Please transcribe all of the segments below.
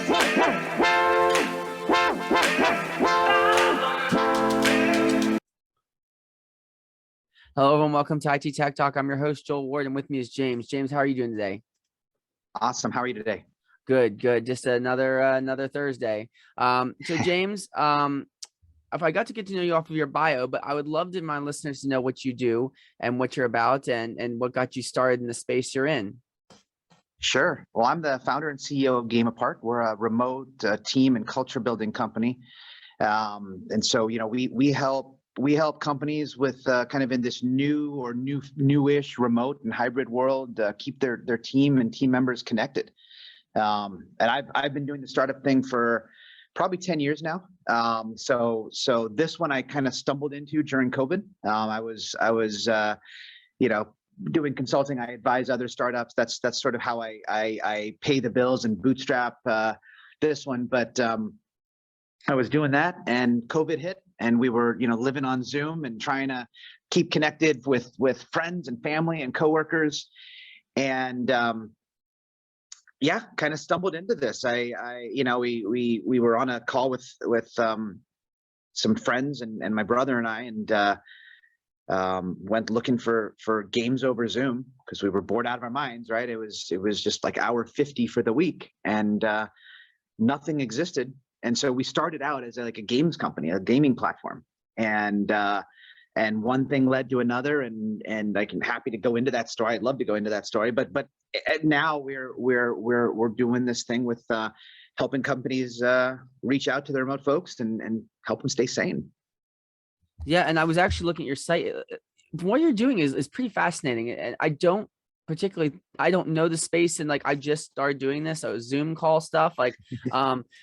Hello, everyone. Welcome to IT Tech Talk. I'm your host, Joel Ward, and with me is James. James, how are you doing today? Awesome. How are you today? Good, good. Just another Thursday. So James, if I got to get to know you off of your bio, but I would love to my listeners to know what you do and what you're about and what got you started in the space you're in. Sure. Well, I'm the founder and CEO of Game Apart. We're a remote team and culture building company. And so, we help companies with kind of in this newish remote and hybrid world keep their team and team members connected. And I've been doing the startup thing for probably 10 years now. So this one I kind of stumbled into during COVID. I was doing consulting. I advise other startups. That's sort of how I pay the bills and bootstrap this one. But I was doing that, and COVID hit, and we were living on Zoom and trying to keep connected with friends and family and coworkers, and kind of stumbled into this. We were on a call with some friends and my brother and I, and went looking for games over Zoom because we were bored out of our minds, right? It was just like hour 50 for the week, and nothing existed. And so we started out as like a games company, a gaming platform, and one thing led to another, and I'm happy to go into that story. I'd love to go into that story, but now we're doing this thing with helping companies reach out to their remote folks and help them stay sane. Yeah, and I was actually looking at your site. What you're doing is pretty fascinating, and I don't know the space, and like I just started doing this, so Zoom call stuff,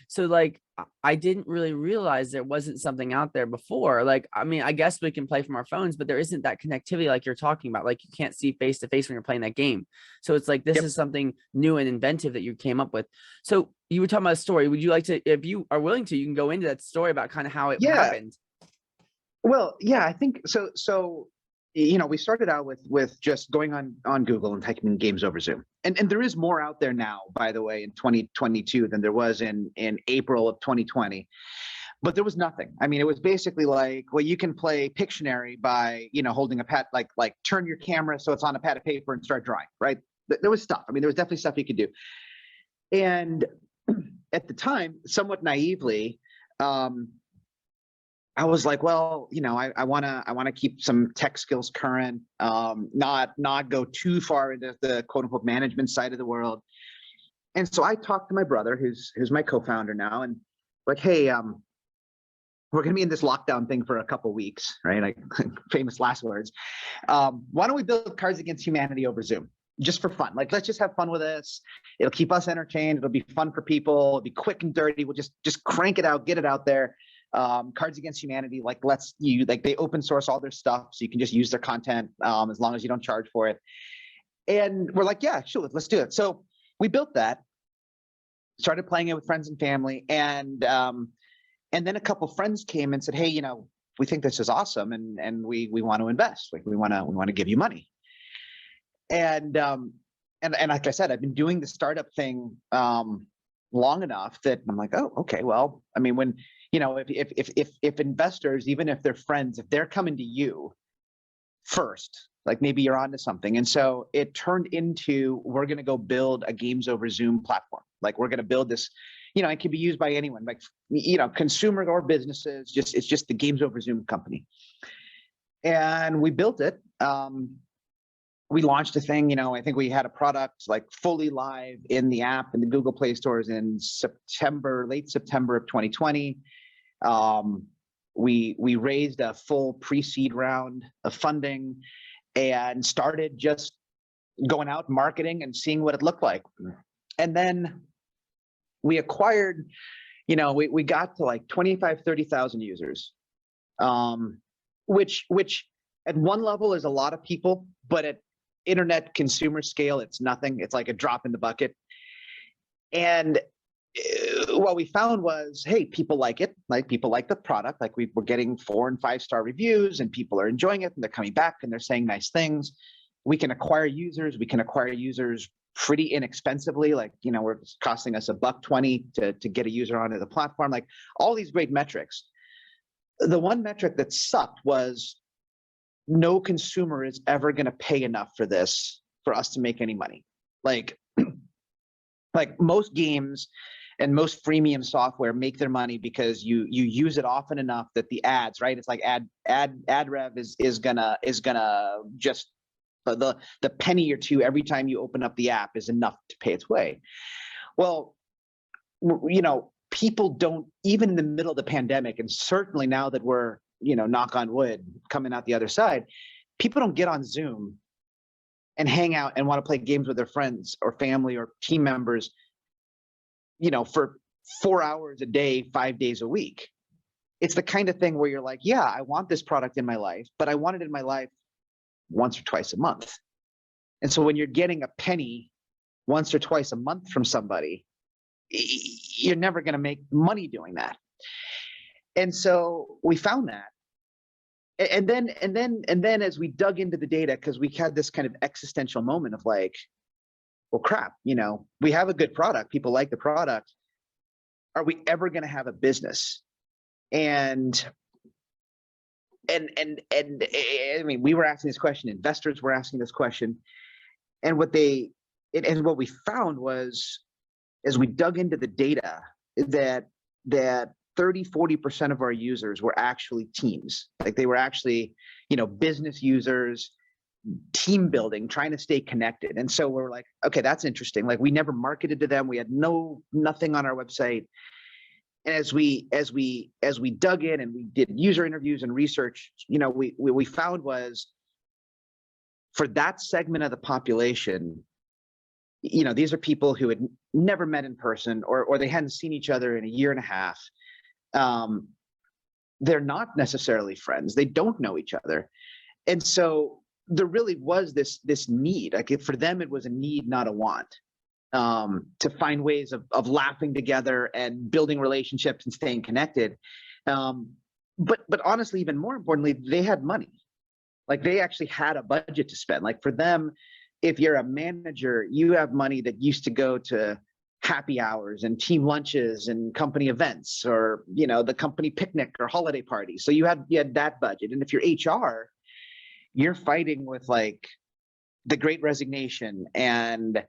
so like I didn't really realize there wasn't something out there before. Like, I mean, I guess we can play from our phones, but there isn't that connectivity like you're talking about. Like, you can't see face to face when you're playing that game. So it's like this is something new and inventive that you came up with. So you were talking about a story. Would you like to, if you are willing to, you can go into that story about kind of how it happened? Well, yeah, I think so. So, we started out with just going on Google and typing in games over Zoom. And there is more out there now, by the way, in 2022 than there was in April of 2020. But there was nothing. I mean, it was basically like, well, you can play Pictionary by, holding a pad, like turn your camera so it's on a pad of paper and start drawing, right? There was stuff. I mean, there was definitely stuff you could do. And at the time, somewhat naively, I was like, well, I want to keep some tech skills current, not go too far into the quote unquote management side of the world. And so I talked to my brother, who's my co-founder now, and like, hey, we're going to be in this lockdown thing for a couple of weeks, right? Like famous last words. Why don't we build Cards Against Humanity over Zoom? Just for fun. Like, let's just have fun with this. It'll keep us entertained. It'll be fun for people. It'll be quick and dirty. We'll just crank it out, get it out there. Cards Against Humanity, they open source all their stuff, so you can just use their content as long as you don't charge for it. And we're like, yeah, sure, let's do it. So we built that, started playing it with friends and family, and then a couple friends came and said, hey, we think this is awesome, and we want to invest. Like, we want to give you money. And like I said, I've been doing the startup thing long enough that I'm like, oh, okay, well, I mean, when if investors, even if they're friends, if they're coming to you first, like maybe you're onto something. And so it turned into, we're going to go build a games over Zoom platform. Like, we're going to build this, it can be used by anyone, like, consumer or businesses, it's just the games over Zoom company. And we built it. We launched a thing, I think we had a product like fully live in the app in the Google Play stores in late September of 2020. We raised a full pre-seed round of funding and started just going out marketing and seeing what it looked like. And then we acquired, we got to like 25, 30,000 users, which at one level is a lot of people, but at internet consumer scale, it's nothing. It's like a drop in the bucket. And what we found was, hey, people like it. Like, people like the product. Like, we were getting 4 and 5 star reviews, and people are enjoying it, and they're coming back and they're saying nice things. We can acquire users. We can acquire users pretty inexpensively. Like, you know, we're costing us $1.20 to get a user onto the platform, like all these great metrics. The one metric that sucked was no consumer is ever going to pay enough for this for us to make any money. Like most games and most freemium software make their money because you use it often enough that the ads, right? It's like ad rev is gonna just the penny or two every time you open up the app is enough to pay its way. Well, you know, people don't, even in the middle of the pandemic, and certainly now that we're, you know, knock on wood, coming out the other side, people don't get on Zoom and hang out and want to play games with their friends or family or team members, you know, for 4 hours a day, 5 days a week. It's the kind of thing where you're like, yeah, I want this product in my life, but I want it in my life once or twice a month. And so when you're getting a penny once or twice a month from somebody, you're never going to make money doing that. And so we found that. And then as we dug into the data, because we had this kind of existential moment of like, well, crap, you know, we have a good product. People like the product. Are we ever going to have a business? And I mean, we were asking this question, investors were asking this question. And what we found was, as we dug into the data, that 30-40% of our users were actually teams. Like they were actually, you know, business users, team building, trying to stay connected. And so we're like, okay, that's interesting. Like we never marketed to them. We had nothing on our website. And as we dug in and we did user interviews and research, you know, we found was, for that segment of the population, you know, these are people who had never met in person, or they hadn't seen each other in a year and a half. They're not necessarily friends. They don't know each other. And so there really was this need. Like for them, it was a need, not a want, to find ways of laughing together and building relationships and staying connected. But honestly, even more importantly, they had money. Like they actually had a budget to spend. Like for them, if you're a manager, you have money that used to go to happy hours and team lunches and company events, or, you know, the company picnic or holiday party. So you had that budget. And if you're HR, you're fighting with like the Great Resignation and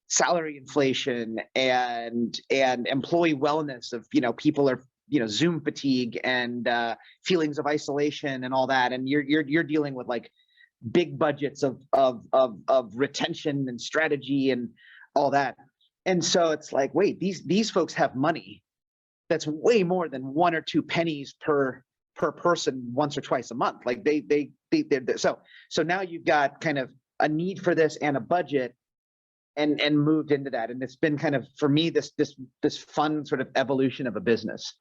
salary inflation and employee wellness of, you know, people are, you know, Zoom fatigue and feelings of isolation and all that. And you're dealing with like big budgets of retention and strategy and all that. And so it's like, wait, these folks have money that's way more than 1 or 2 pennies per person once or twice a month. Like they're so now you've got kind of a need for this and a budget, and moved into that. And it's been kind of, for me, this fun sort of evolution of a business.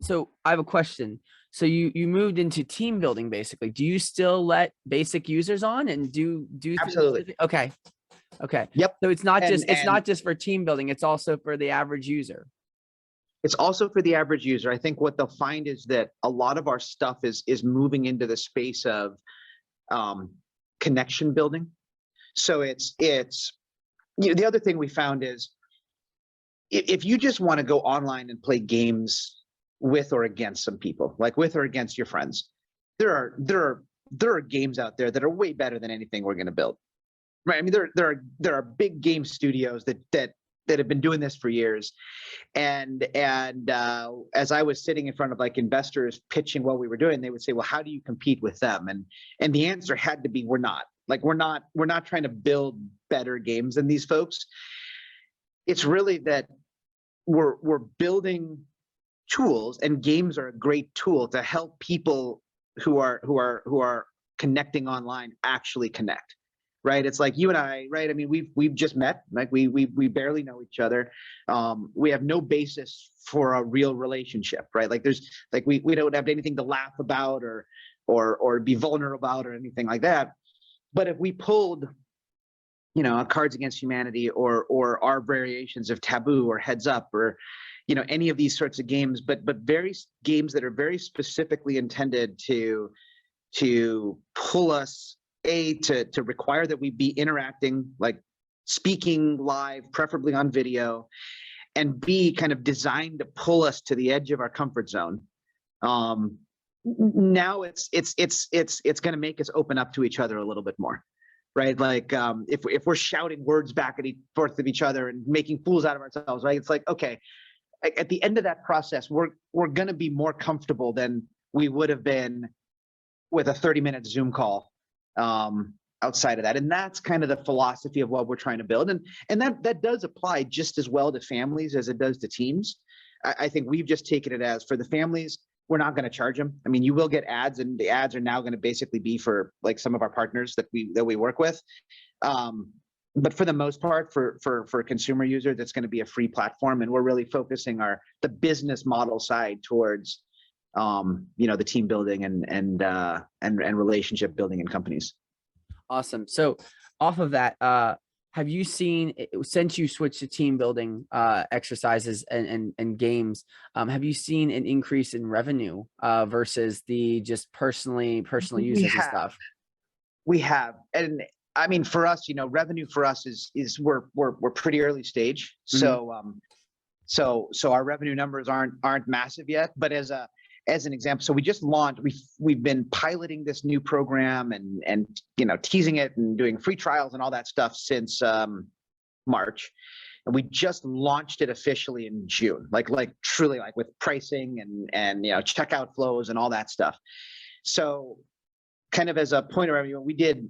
So I have a question. So you moved into team building, basically. Do you still let basic users on and do Absolutely. Okay. Yep. So it's not just for team building, it's also for the average user. It's also for the average user. I think what they'll find is that a lot of our stuff is moving into the space of connection building. So it's you know, the other thing we found is, if you just want to go online and play games with or against some people, like with or against your friends, there are games out there that are way better than anything we're going to build. Right? I mean, there are big game studios that have been doing this for years, and as I was sitting in front of like investors pitching what we were doing, they would say, well, how do you compete with them? And the answer had to be, we're not. Like we're not trying to build better games than these folks. It's really that we're building tools, and games are a great tool to help people who are connecting online actually connect. Right? It's like you and I, right? I mean, we've just met, like we barely know each other. We have no basis for a real relationship, right? Like we don't have anything to laugh about or be vulnerable about or anything like that. But if we pulled, you know, a Cards Against Humanity or our variations of Taboo or Heads Up, or, you know, any of these sorts of games, but very games that are very specifically intended to pull us, to require that we be interacting like speaking live, preferably on video, and B, kind of designed to pull us to the edge of our comfort zone. Now it's going to make us open up to each other a little bit more, right? Like if we're shouting words back forth of each other and making fools out of ourselves, right? It's like, okay, at the end of that process, we're going to be more comfortable than we would have been with a 30-minute Zoom call outside of that. And that's kind of the philosophy of what we're trying to build. And that does apply just as well to families as it does to teams. I think we've just taken it as, for the families, we're not going to charge them. I mean, you will get ads, and the ads are now going to basically be for like some of our partners that we work with. But for the most part, for a consumer user, that's going to be a free platform, and we're really focusing the business model side towards the team building and relationship building in companies. Awesome. So off of that, have you seen, since you switched to team building exercises and games, have you seen an increase in revenue versus the just personal users and stuff? We have. And I mean, for us, revenue for us is we're pretty early stage. Mm-hmm. So our revenue numbers aren't massive yet, but as an example, so we just launched, we've been piloting this new program and teasing it and doing free trials and all that stuff since March. And we just launched it officially in June, like truly, like with pricing and checkout flows and all that stuff. So kind of as a point of revenue, we did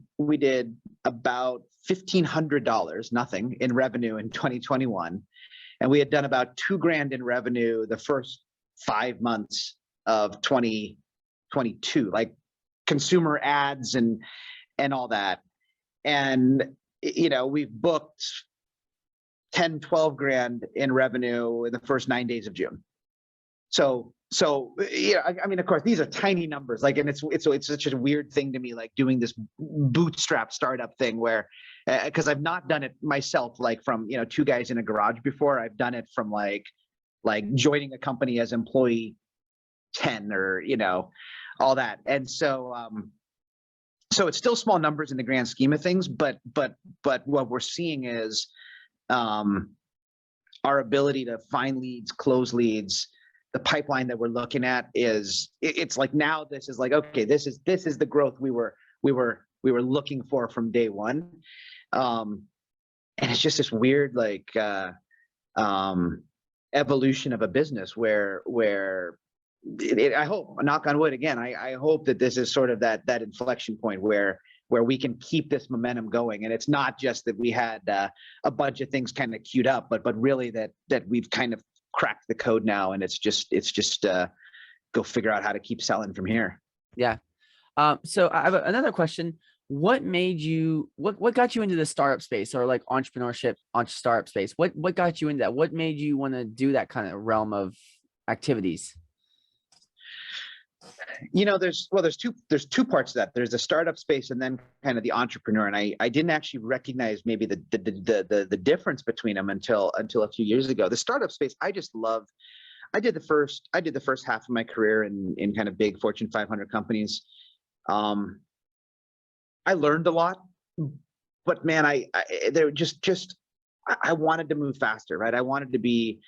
about $1,500, nothing, in revenue in 2021. And we had done about $2,000 in revenue the first 5 months of 2022, like consumer ads and all that. And we've booked 10, 12 grand in revenue in the first 9 days of June. So I mean, of course, these are tiny numbers, like, and it's such a weird thing to me, like doing this bootstrap startup thing where, because I've not done it myself, like from, two guys in a garage before. I've done it from like joining a company as employee 10 or, all that. And so it's still small numbers in the grand scheme of things, but what we're seeing is our ability to find leads, close leads. The pipeline that we're looking at it's like, now this is like, okay, this is the growth we were looking for from day one. And it's just this weird, like, evolution of a business where I hope, knock on wood again, I hope that this is sort of that inflection point where we can keep this momentum going. And it's not just that we had a bunch of things kind of queued up, but really that we've kind of cracked the code now, and it's just go figure out how to keep selling from here. Yeah. So I have another question. What got you into the startup space, or like entrepreneurship startup space? What got you into that? What made you want to do that kind of realm of activities? There's two parts to that. There's the startup space and then kind of the entrepreneur. And I didn't actually recognize maybe the difference between them until a few years ago. The startup space, I just love. I did the first half of my career in kind of big Fortune 500 companies. I learned a lot, but man, I wanted to move faster, right? I wanted to be,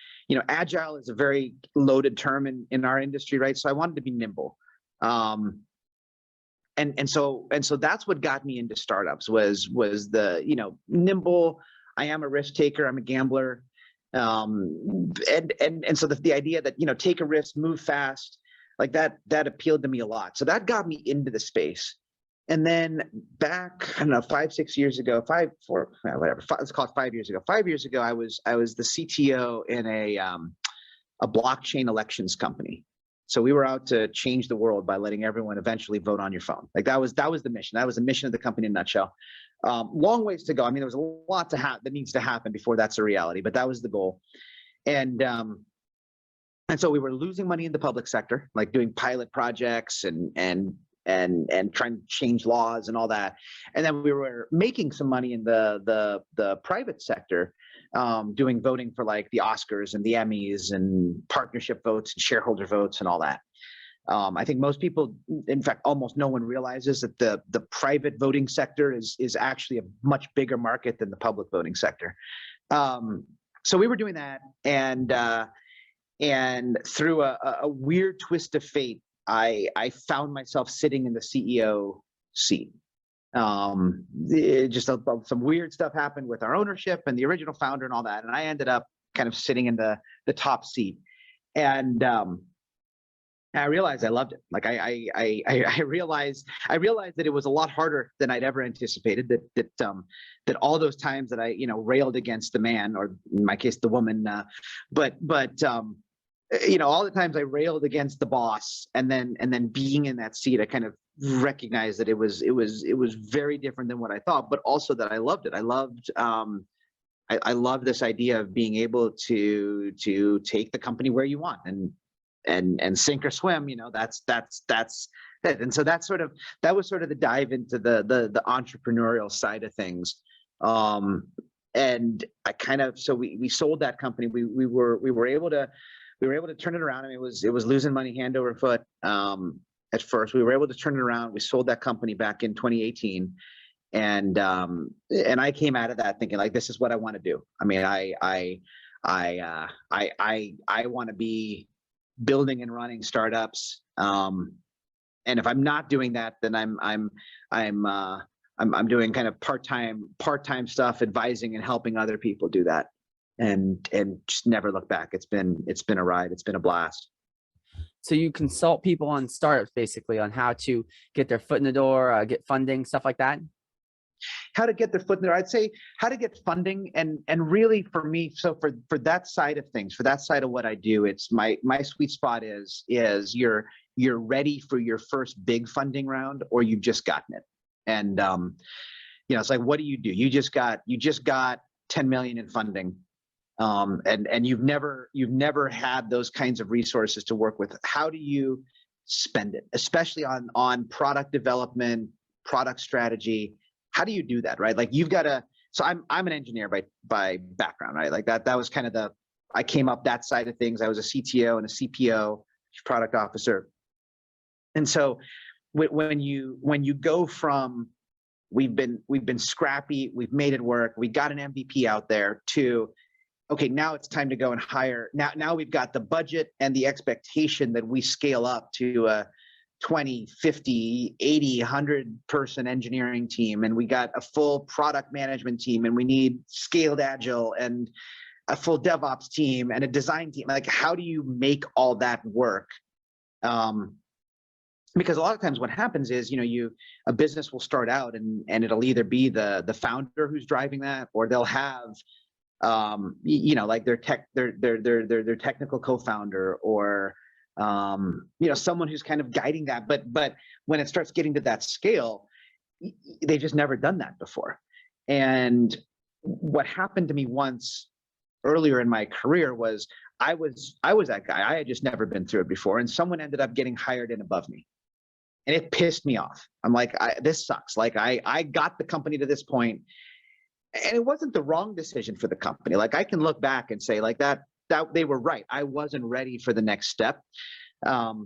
agile is a very loaded term in our industry, right? So I wanted to be nimble. And so that's what got me into startups was the, nimble. I am a risk taker. I'm a gambler. And so the idea that, take a risk, move fast, like that appealed to me a lot. So that got me into the space. And then back, I don't know, 5-6 years ago, let's call it 5 years ago. 5 years ago, I was the CTO in a blockchain elections company. So we were out to change the world by letting everyone eventually vote on your phone. Like that was the mission. That was the mission of the company in a nutshell. Long ways to go. I mean, there was a lot that needs to happen before that's a reality, but that was the goal. And so we were losing money in the public sector, like doing pilot projects and trying to change laws and all that. And then we were making some money in the private sector, doing voting for like the Oscars and the Emmys and partnership votes and shareholder votes and all that. I think most people, in fact, almost no one realizes that the private voting sector is actually a much bigger market than the public voting sector. So we were doing that, and through a weird twist of fate, I found myself sitting in the CEO seat. Some weird stuff happened with our ownership and the original founder and all that, and I ended up kind of sitting in the top seat. And I realized I loved it. Like I realized that it was a lot harder than I'd ever anticipated. That all those times that I railed against the man, or in my case the woman, but all the times I railed against the boss, and then being in that seat, I kind of recognized that it was very different than what I thought, but also that I loved it. I love this idea of being able to take the company where you want and sink or swim. That's it. And so that was sort of the dive into the entrepreneurial side of things. And I kind of, so we sold that company. We were able to turn it around. I mean, it was losing money hand over foot. At first, we were able to turn it around. We sold that company back in 2018. And I came out of that thinking, like, this is what I want to do. I mean, I want to be building and running startups. And if I'm not doing that, then I'm doing kind of part-time stuff, advising and helping other people do that, and just never look back. It's been a ride. It's been a blast. So you consult people on startups, basically, on how to get their foot in the door, get funding, stuff like that? How to get their foot in there. I'd say how to get funding, and really for me, so for that side of things, for that side of what I do, it's my sweet spot is you're ready for your first big funding round, or you've just gotten it. And it's like, what do? You just got 10 million in funding. And you've never had those kinds of resources to work with. How do you spend it, especially on product development, product strategy? How do you do that, right? Like, you've got to. So I'm an engineer by background, right? Like that was kind of I came up that side of things. I was a CTO and a CPO, chief product officer. And so when you go from we've been scrappy, we've made it work, we got an MVP out there, to okay, now it's time to go and hire. Now we've got the budget and the expectation that we scale up to a 20, 50, 80, 100 person engineering team, and we got a full product management team, and we need scaled agile and a full DevOps team and a design team. Like, how do you make all that work? Because a lot of times what happens is, a business will start out and it'll either be the founder who's driving that, or they'll have like their technical co-founder, or someone who's kind of guiding that. But when it starts getting to that scale, they've just never done that before. And what happened to me once earlier in my career was I was that guy. I had just never been through it before, and someone ended up getting hired in above me, and it pissed me off. I'm like, this sucks. Like, I got the company to this point, and it wasn't the wrong decision for the company. Like, I can look back and say, like, that they were right. I wasn't ready for the next step. But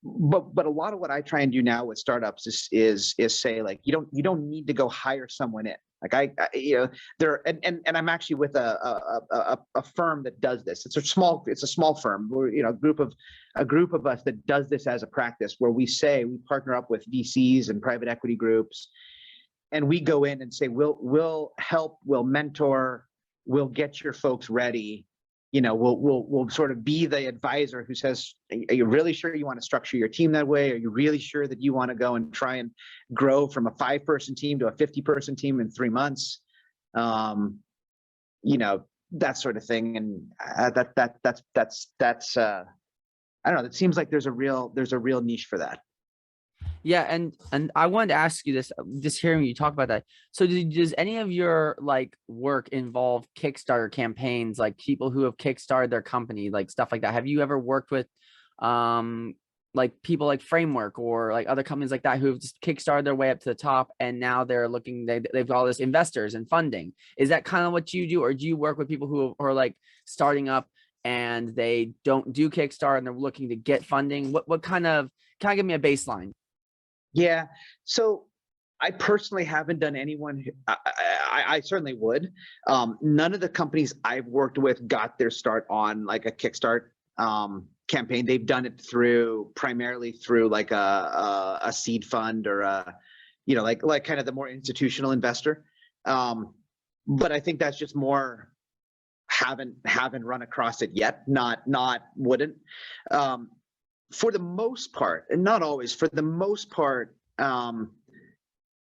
a lot of what I try and do now with startups is say, like, you don't need to go hire someone in. Like, and I'm actually with a firm that does this. It's a small firm. We're, a group of us that does this as a practice, where we partner up with VCs and private equity groups, and we go in and say, we'll help, we'll mentor, we'll get your folks ready. We'll sort of be the advisor who says, are you really sure you want to structure your team that way? Are you really sure that you want to go and try and grow from a 5-person team to a 50-person team in 3 months? That sort of thing. And that's I don't know. It seems like there's a real niche for that. Yeah, and I wanted to ask you this, just hearing you talk about that. So does any of your work involve Kickstarter campaigns, like people who have kickstarted their company, like stuff like that? Have you ever worked with people like Framework or like other companies like that who have just kickstarted their way up to the top, and now they're looking, they've got all this investors and funding? Is that kind of what you do, or do you work with people who are like starting up and they don't do Kickstarter and they're looking to get funding? What kind of give me a baseline? Yeah. So I personally haven't done anyone. I certainly would. None of the companies I've worked with got their start on like a Kickstart campaign. They've done it primarily through like a seed fund or a, like kind of the more institutional investor. But I think that's just more haven't run across it yet. Not wouldn't. For the most part, and not always, for the most part,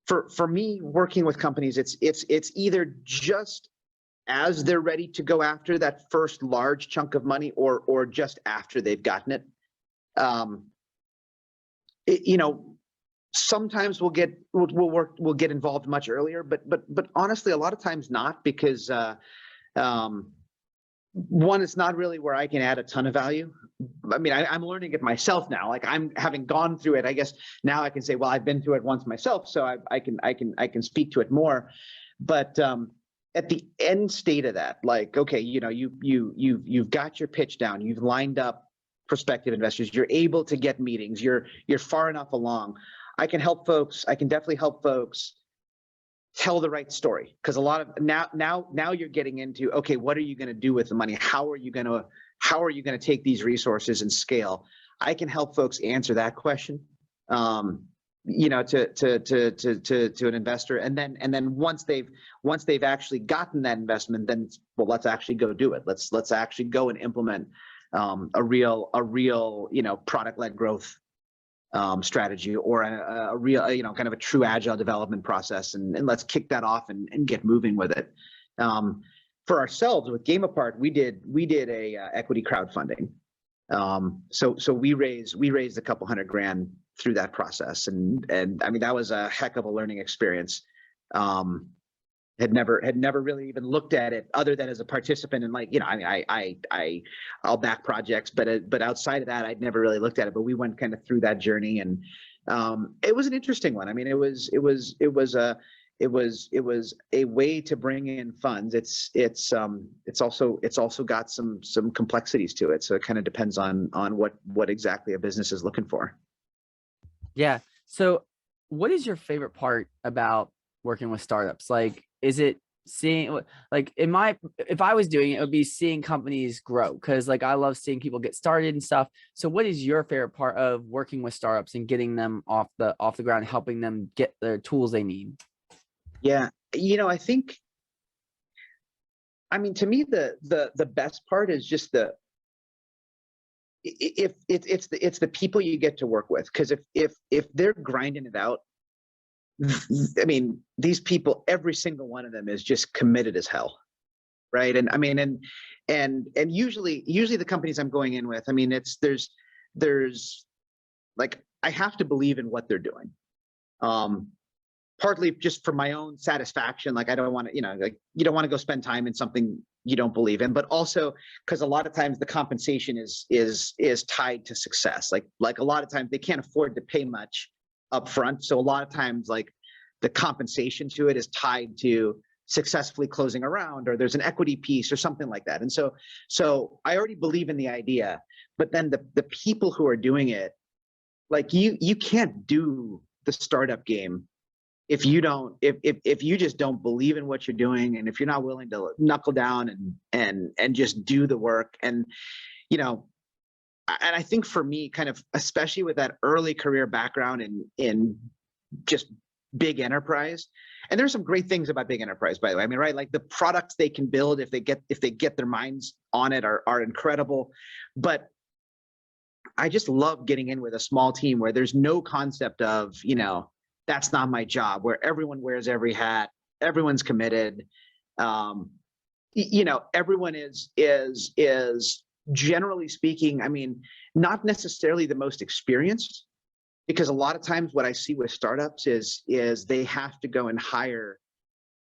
for me working with companies, it's either just as they're ready to go after that first large chunk of money, or just after they've gotten it. Sometimes we'll get involved much earlier, but honestly, a lot of times not, because one, it's not really where I can add a ton of value. I mean, I'm learning it myself now. Like, I'm having gone through it. I guess now I can say, well, I've been through it once myself, so I can speak to it more. But at the end state of that, like, okay, you've got your pitch down, you've lined up prospective investors, you're able to get meetings, you're far enough along. I can definitely help folks tell the right story, because a lot of now you're getting into, okay, what are you going to do with the money? How are you going to take these resources and scale? I can help folks answer that question, to an investor, and then once they've actually gotten that investment, then, well, let's actually go do it. Let's actually go and implement a real product-led growth strategy, or a real, kind of a true agile development process, and let's kick that off and get moving with it. For ourselves with Game Apart, we did a equity crowdfunding. So we raised a couple $100,000 through that process, and I mean, that was a heck of a learning experience. Had never really even looked at it other than as a participant, and, like, I mean, I'll back projects, but outside of that, I'd never really looked at it. But we went kind of through that journey, and it was an interesting one. I mean, it was a way to bring in funds. It's also got some complexities to it. So it kind of depends on what exactly a business is looking for. Yeah. So what is your favorite part about working with startups? Like, is it seeing, like, if I was doing it, it would be seeing companies grow, because, like, I love seeing people get started and stuff. So what is your favorite part of working with startups and getting them off the ground, helping them get the tools they need? Yeah, I think, I mean, to me, the best part is just it's the people you get to work with, because if they're grinding it out, I mean, these people, every single one of them is just committed as hell, right? And I mean, and usually the companies I'm going in with, I mean, there's like, I have to believe in what they're doing. Partly just for my own satisfaction, like, I don't want to, like, you don't want to go spend time in something you don't believe in, but also because a lot of times the compensation is tied to success. Like a lot of times they can't afford to pay much up front. So a lot of times, like, the compensation to it is tied to successfully closing a round, or there's an equity piece or something like that. And so I already believe in the idea, but then the people who are doing it, like, you can't do the startup game if you just don't believe in what you're doing, and if you're not willing to knuckle down and just do the work. And and I think for me, kind of, especially with that early career background in just big enterprise, and there's some great things about big enterprise, by the way. I mean, right, like, the products they can build, if they get their minds on it, are incredible. But I just love getting in with a small team where there's no concept of, that's not my job, where everyone wears every hat, everyone's committed. Everyone is generally speaking, I mean, not necessarily the most experienced, because a lot of times what I see with startups is they have to go and hire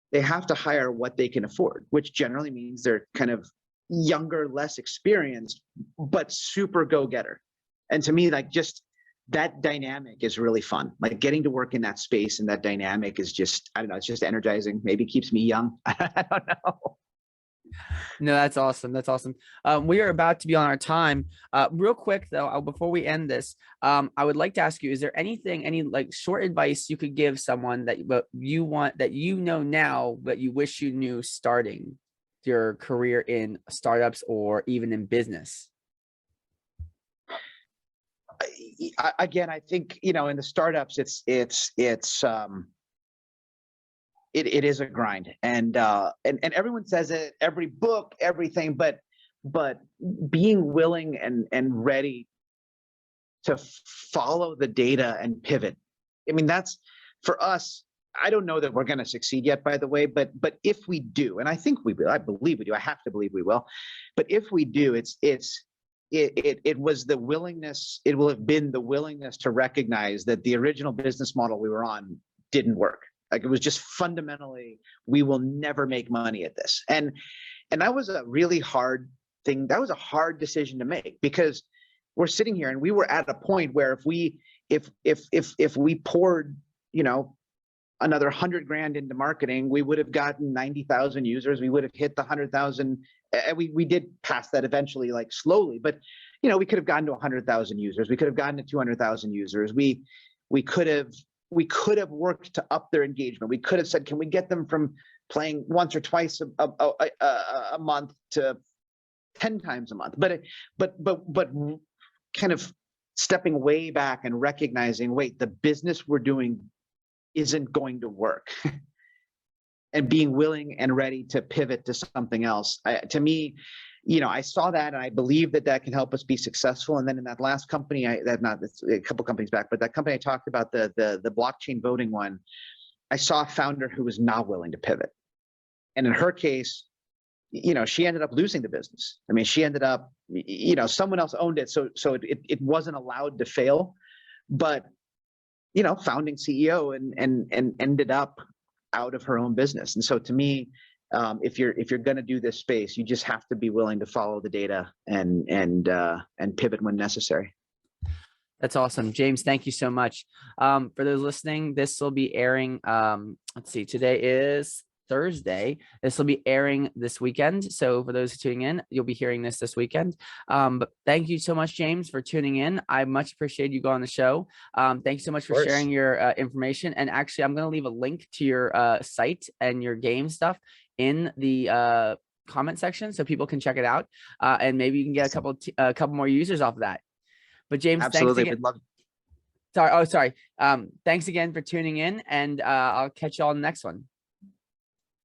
what they can afford, which generally means they're kind of younger, less experienced, but super go-getter. And to me, like, just that dynamic is really fun. Like, getting to work in that space and that dynamic is just, I don't know, it's just energizing. Maybe keeps me young. I don't know. No, that's awesome. That's awesome. We are about to be on our time. Real quick though, before we end this, I would like to ask you: is there anything, any like short advice you could give someone that you want, that you know now, but you wish you knew starting your career in startups or even in business? Again, I think, you know, in the startups, it is a grind, and everyone says it, every book, everything, but being willing and ready to follow the data and pivot. I mean, that's for us. I don't know that we're going to succeed yet, by the way, but if we do, and I think we will, I believe we do, I have to believe we will, but if we do, it was the willingness, it will have been the willingness to recognize that the original business model we were on didn't work. Like, it was just fundamentally, we will never make money at this. And that was a really hard thing. That was a hard decision to make, because we're sitting here and we were at a point where if we poured, you know, another 100 grand into marketing, we would have gotten 90,000 users. We would have hit the 100,000. We did pass that eventually, like slowly, but you know, we could have gotten to 100,000 users. We could have gotten to 200,000 users. We could have worked to up their engagement. We could have said, can we get them from playing once or twice a month to 10 times a month? But kind of stepping way back and recognizing, wait, the business we're doing isn't going to work. And being willing and ready to pivot to something else. To me, you know, I saw that and I believe that can help us be successful. And then in that last company, a couple companies back, but that company I talked about, the blockchain voting one, I saw a founder who was not willing to pivot. And in her case, you know, she ended up losing the business. I mean, she ended up, you know, someone else owned it. So it wasn't allowed to fail, but, you know, founding CEO and ended up out of her own business. And so to me, if you're going to do this space, you just have to be willing to follow the data and pivot when necessary. That's awesome. James, thank you so much. For those listening, this will be airing. Let's see, today is Thursday. This will be airing this weekend. So for those tuning in, you'll be hearing this weekend. But thank you so much, James, for tuning in. I much appreciate you going on the show. Thank you so much for sharing your information. And actually, I'm going to leave a link to your site and your game stuff in the comment section so people can check it out. And maybe you can get a couple more users off of that. But James, absolutely, thanks again. Sorry. Thanks again for tuning in, and I'll catch you all in the next one.